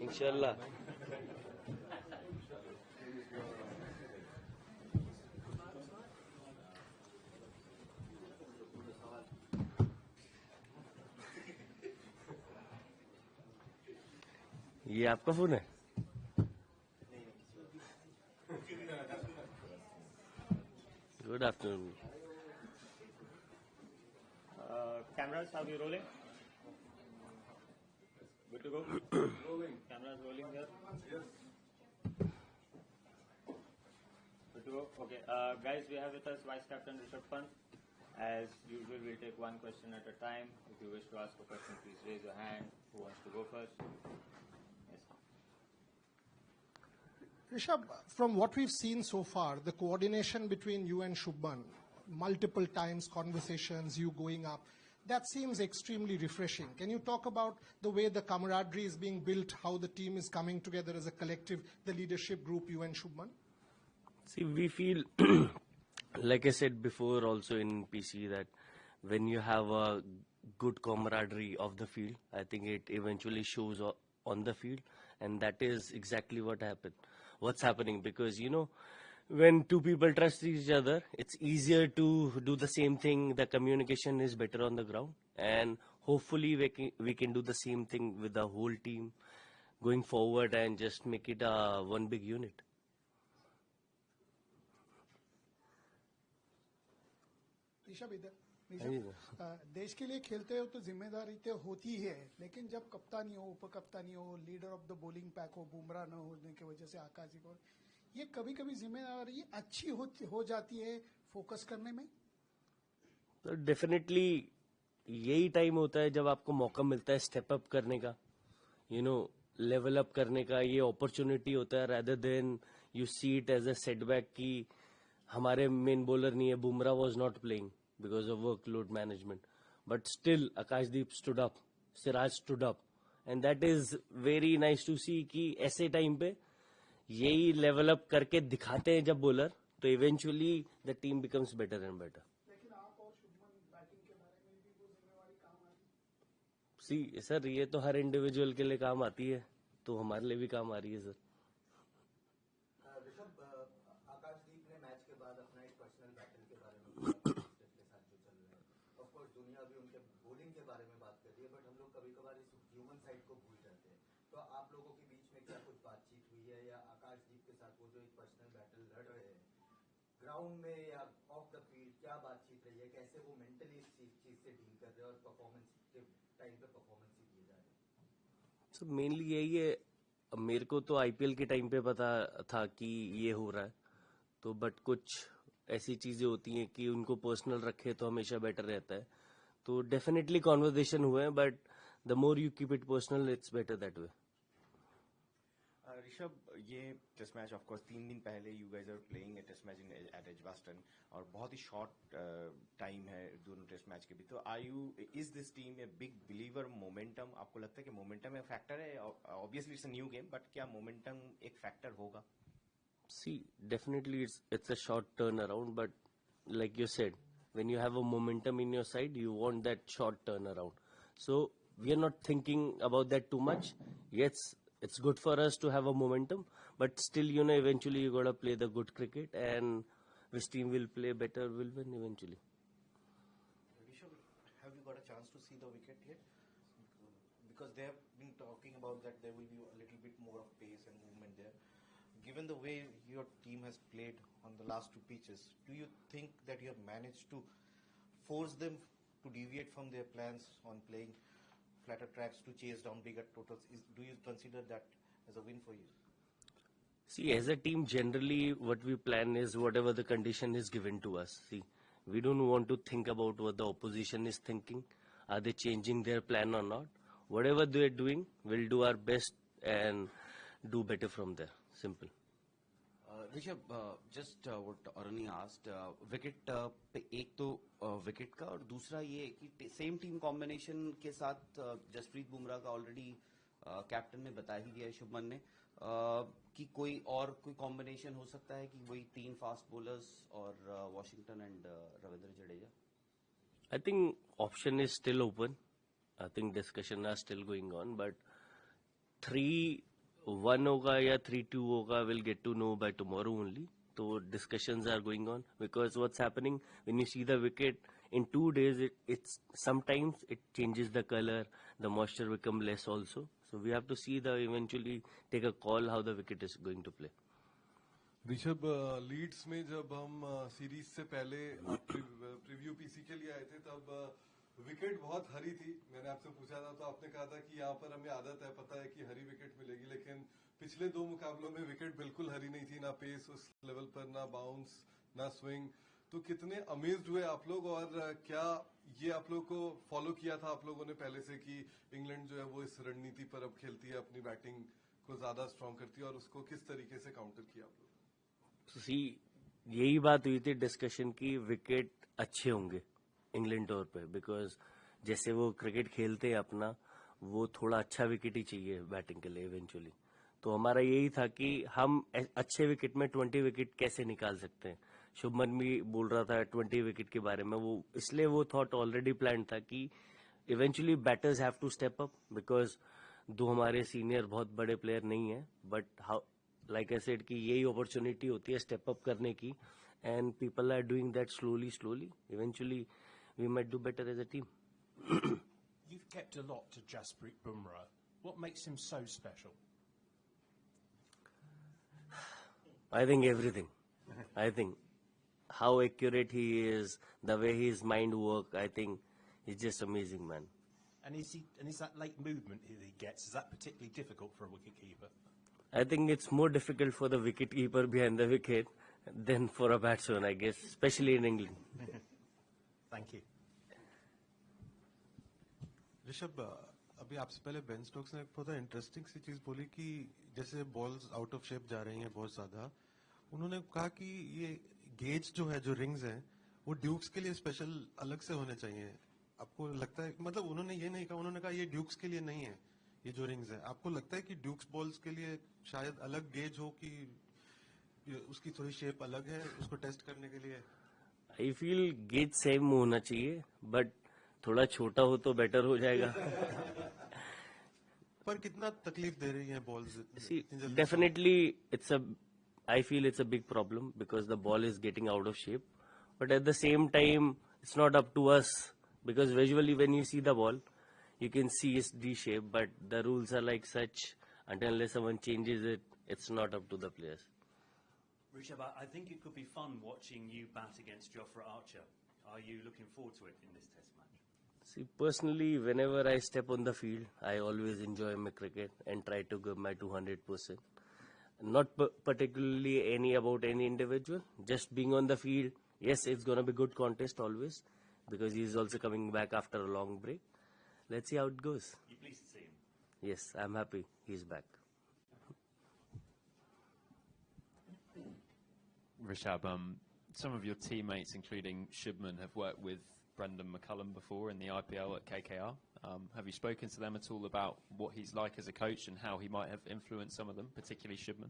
इंशाल्लाह। ये आपका फोन है? Good afternoon. Cameras, are we rolling? Good to go? Rolling. Cameras rolling here? Yes. Good to go? Okay. Guys, we have with us Vice Captain Rishabh Pant. As usual, we'll take one question at a time. If you wish to ask a question, please raise your hand. Who wants to go first? Yes. Rishabh, from what we've seen so far, the coordination between you and Shubman, multiple times conversations, you going up, that seems extremely refreshing. Can you talk about the way the camaraderie is being built, how the team is coming together as a collective, the leadership group, you and Shubman? See, we feel, like I said before also in PC, that when you have a good camaraderie of the field, I think it eventually shows on the field, and that is exactly what's happening, because when two people trust each other, it's easier to do the same thing. The communication is better on the ground, and hopefully we can do the same thing with the whole team going forward and just make it one big unit. Rishabh इधर देश के लिए खेलते हो तो जिम्मेदारी तो होती है, लेकिन जब कप्तानी हो, उप कप्तानी हो, leader of the bowling pack हो, बुमराह न होने की वजह से आकाश जी को ये कभी कभी जिम्मेदारी अच्छी हो जाती है फोकस करने में। तो डेफिनेटली यही टाइम होता है जब आपको मौका मिलता है स्टेप अप करने का, लेवल अप करने का। ये अपॉर्चुनिटी होता है, rather than you see it as a setback कि हमारे मेन बॉलर नहीं है, Bumrah was not playing because of workload management, but still Akashdeep stood up, Siraj stood up, and that is very nice to see कि ऐसे time पे यही level up करके दिखाते हैं जब बॉलर, तो eventually the team becomes better and better. लेकिन आप और शुभमन बैटिंग के बारे में भी वो जिम्मेवारी काम आती सी सर, ये तो हर इंडिविजुअल के लिए काम आती है, तो हमारे लिए भी काम आ रही है सर। ऋषभ, आकाशदीप ने मैच के बाद अपना एक पर्सनल बैटल के बारे में बोला के साथ जो चल रहा है। ऑफ कोर्स दुनिया भी उनके बॉलिंग के बारे में बात कर रही है, बट हम लोग कभी-कभार इस ह्यूमन साइड को भूल जाते हैं। तो आप लोगों के बीच में क्या कुछ बातचीत हुई है, या आकाशदीप के साथ वो जो एक पर्सनल बैटल लड़ रहे हैं ग्राउंड में या ऑफ द फील्ड, क्या बातचीत रही है, कैसे वो मेंटली इस चीज से डील कर रहे हैं और परफॉर्मेंस के टाइम पे परफॉर्मेंस ही दिए जा रहे हैं? सर मेनली यही है, मेरे को तो आईपीएल के टाइम पे पता था कि ये हो रहा है, तो बट कुछ ऐसी चीजें होती हैं कि उनको पर्सनल रखे तो हमेशा बेटर रहता है। तो डेफिनेटली कॉन्वर्सेशन हुए हैं, but the more you keep it personal it's better that way. Rishabh, ये टेस्ट मैच ऑफ कोर्स 3 दिन पहले you guys are playing a test match at Edgbaston, और बहुत ही शॉर्ट टाइम है दोनों टेस्ट मैच के भी। तो is this team a big believer momentum? आपको लगता है कि मोमेंटम एक फैक्टर है? Obviously it's a new game, but क्या मोमेंटम एक फैक्टर होगा? See, definitely it's a short turnaround, but like you said, when you have a momentum in your side, you want that short turnaround. So we are not thinking about that too much. Yes, it's good for us to have a momentum, but still, eventually you gotta play the good cricket, and which team will play better will win eventually. Rishabh, have you got a chance to see the wicket yet? Because they have been talking about that there will be a little bit more of pace and movement there. Given the way your team has played on the last 2 pitches, do you think that you have managed to force them to deviate from their plans on playing flatter tracks to chase down bigger totals? Do you consider that as a win for you? See, as a team, generally what we plan is whatever the condition is given to us. See, we don't want to think about what the opposition is thinking. Are they changing their plan or not? Whatever they are doing, we'll do our best and do better from there. Simple. Rishabh, just what Aruni asked, wicket पे एक तो wicket का, और दूसरा ये कि same team combination के साथ जसप्रीत बुमराह का ऑलरेडी कैप्टन ने बता ही दिया है शुभमन ने कि कोई कॉम्बिनेशन हो सकता है कि वही 3 फास्ट बॉलर्स और Washington and Ravindra Jadeja. I think option is still open. I think discussion are still going on, but 3 1 होगा या 3-2 होगा, we'll get to know by tomorrow only. So discussions are going on because what's happening when you see the wicket in 2 days, it's sometimes it changes the color, the moisture become less also. So we have to see the eventually take a call how the wicket is going to play. Rishabh, Leeds में जब हम series से पहले preview PC के लिए आए थे तब विकेट बहुत हरी थी. मैंने आपसे पूछा था तो आपने कहा था कि यहाँ पर हमें आदत है, पता है कि हरी विकेट मिलेगी, लेकिन पिछले 2 मुकाबलों में विकेट बिल्कुल हरी नहीं थी, ना पेस उस लेवल पर, ना बाउंस, ना स्विंग. तो कितने अमेज्ड हुए आप लोग, और क्या ये आप लोग को फॉलो किया था आप लोगों ने पहले से कि इंग्लैंड जो है वो इस रणनीति पर अब खेलती है, अपनी बैटिंग को ज्यादा स्ट्रांग करती है, और उसको किस तरीके से काउंटर किया आप लोग? सी यही बात हुई थी डिस्कशन की, विकेट अच्छे होंगे इंग्लैंड टूर पे, बिकॉज जैसे वो क्रिकेट खेलते हैं अपना, वो थोड़ा अच्छा विकेट ही चाहिए बैटिंग के लिए इवेंचुअली. तो हमारा यही था कि हम अच्छे विकेट में 20 विकेट कैसे निकाल सकते हैं. शुभमन भी बोल रहा था 20 विकेट के बारे में, वो इसलिए वो थॉट ऑलरेडी प्लान था कि eventually batters have to step up, because 2 हमारे सीनियर बहुत बड़े प्लेयर नहीं है, but how like I said कि यही अपॉर्चुनिटी होती है स्टेप अप करने की, and people are doing that slowly. Eventually we might do better as a team. You've kept a lot to Jasprit Bumrah. What makes him so special? I think everything. I think how accurate he is, the way his mind works, I think he's just amazing, man. And is that late movement that he gets, is that particularly difficult for a wicketkeeper? I think it's more difficult for the wicketkeeper behind the wicket than for a batsman, I guess, especially in England. Thank you. Rishabh, अभी आपसे पहले Ben Stokes ने एक बहुत interesting सी चीज बोली कि जैसे बॉल्स आउट ऑफ शेप जा रही हैं बहुत ज्यादा, उन्होंने कहा कि ये गेज जो है, जो रिंग्स हैं, वो ड्यूक्स के लिए स्पेशल अलग से होने चाहिए. आपको लगता है, मतलब उन्होंने ये नहीं कहा, उन्होंने कहा ये ड्यूक्स के लिए नहीं है, ये जो रिंग्स है. आपको लगता है कि ड्यूक्स बॉल्स के लिए शायद अलग गेज हो, कि उसकी थोड़ी शेप अलग है उसको टेस्ट करने के लिए? I feel गेज सेम होना चाहिए, बट थोड़ा छोटा हो तो बेटर हो जाएगा. पर कितना तकलीफ दे रही है balls? See, definitely I feel it's a big problem because the ball is getting out of shape. But at the same time, it's not up to us because visually when you see the ball, you can see it's D-shape, but the rules are like such, until unless someone changes it, it's not up to the players. Rishabh, I think it could be fun watching you bat against Jofra Archer. Are you looking forward to it in this test match? See, personally, whenever I step on the field, I always enjoy my cricket and try to give my 200%. Not particularly about any individual, just being on the field. Yes, it's going to be good contest always because he's also coming back after a long break. Let's see how it goes. You pleased to see him? Yes, I'm happy he's back. Rishabh, some of your teammates, including Shubman, have worked with Brendan McCullum before in the IPL at KKR. Have you spoken to them at all about what he's like as a coach and how he might have influenced some of them, particularly Shubman?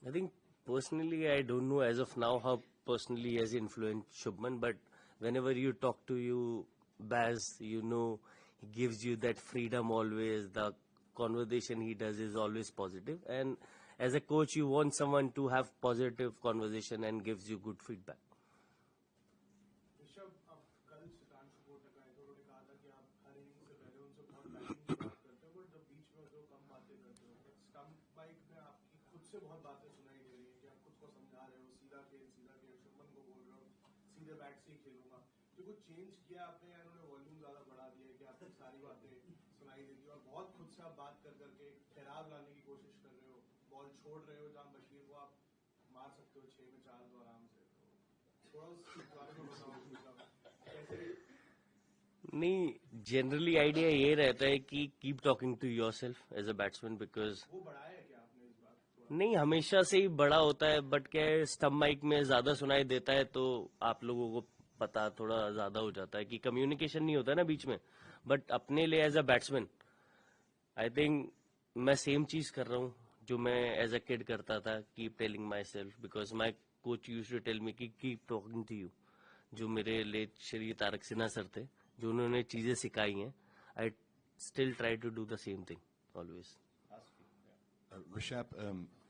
I think personally, I don't know as of now how personally he has influenced Shubman, but whenever you talk to you, Baz, you know, he gives you that freedom always. The conversation he does is always positive, and as a coach, you want someone to have positive conversation and gives you good feedback. Change किया आपने, इन्होंने volume ज्यादा बढ़ा दिया है कि आपकी सारी बातें सुनाई देती है और बहुत खुद से आप बात कर करके ठहराव लाने की कोशिश कर रहे हो, बॉल छोड़ रहे हो जहां बशीर को आप मार सकते हो 6 में 4 तो आराम से. थोड़ा उस बारे में बताओ कैसे. नहीं, जनरली आइडिया ये रहता है कि keep talking to yourself as a batsman, because वो बढ़ाया है क्या आपने इस बात? नहीं, हमेशा से ही बड़ा होता है, बट क्या है, स्टंप माइक में ज्यादा सुनाई देता है तो आप लोगों को पता थोड़ा ज्यादा हो जाता है कि कम्युनिकेशन नहीं होता ना बीच में. बट अपने लिए as a batsman I think मैं सेम चीज कर रहा हूँ जो मैं एज अ किड करता था, keep telling myself, because my coach used to tell me कि कीप टॉकिंग टू यू. जो मेरे ले श्री तारक सिन्हा सर थे, जो उन्होंने चीजें सिखाई हैं, I still try to do the same thing always. Rishabh,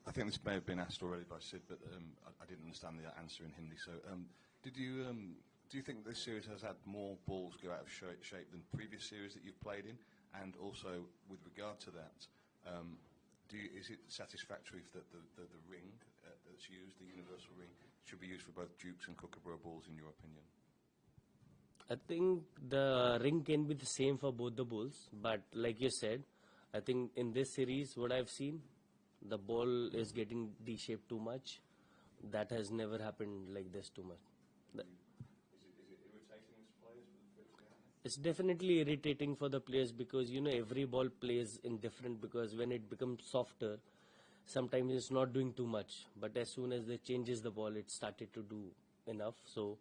I think this may have been asked already by Sid, but I didn't understand the answer in Hindi. So, do you think this series has had more balls go out of shape than previous series that you've played in? And also, with regard to that, is it satisfactory that the ring that's used, the universal ring, should be used for both Dukes and Kookaburra balls, in your opinion? I think the ring can be the same for both the balls, but like you said, I think in this series, what I've seen, the ball is getting D-shaped too much. That has never happened like this too much. Is it irritating as players? It's definitely irritating for the players because, you know, every ball plays in different, because when it becomes softer, sometimes it's not doing too much. But as soon as they changes the ball, it started to do enough. So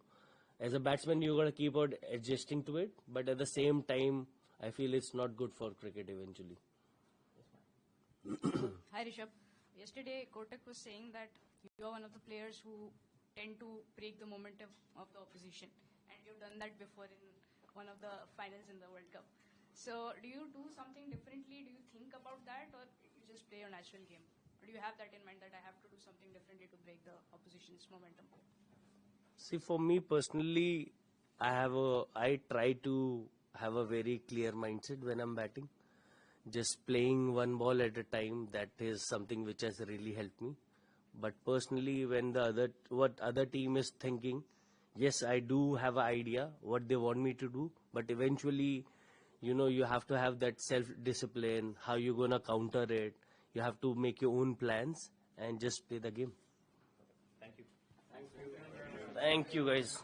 as a batsman, you got to keep on adjusting to it. But at the same time, I feel it's not good for cricket eventually. Hi Rishabh. Yesterday, Kotak was saying that you are one of the players who tend to break the momentum of the opposition, and you've done that before in one of the finals in the World Cup. So, do you do something differently? Do you think about that, or you just play your natural game? Or do you have that in mind that I have to do something differently to break the opposition's momentum? See, for me personally, I try to have a very clear mindset when I'm batting. Just playing one ball at a time, that is something which has really helped me. But personally, when what other team is thinking, yes, I do have an idea what they want me to do, but eventually, you know, you have to have that self-discipline, how you're gonna counter it. You have to make your own plans and just play the game. Thank you. Thank you, guys.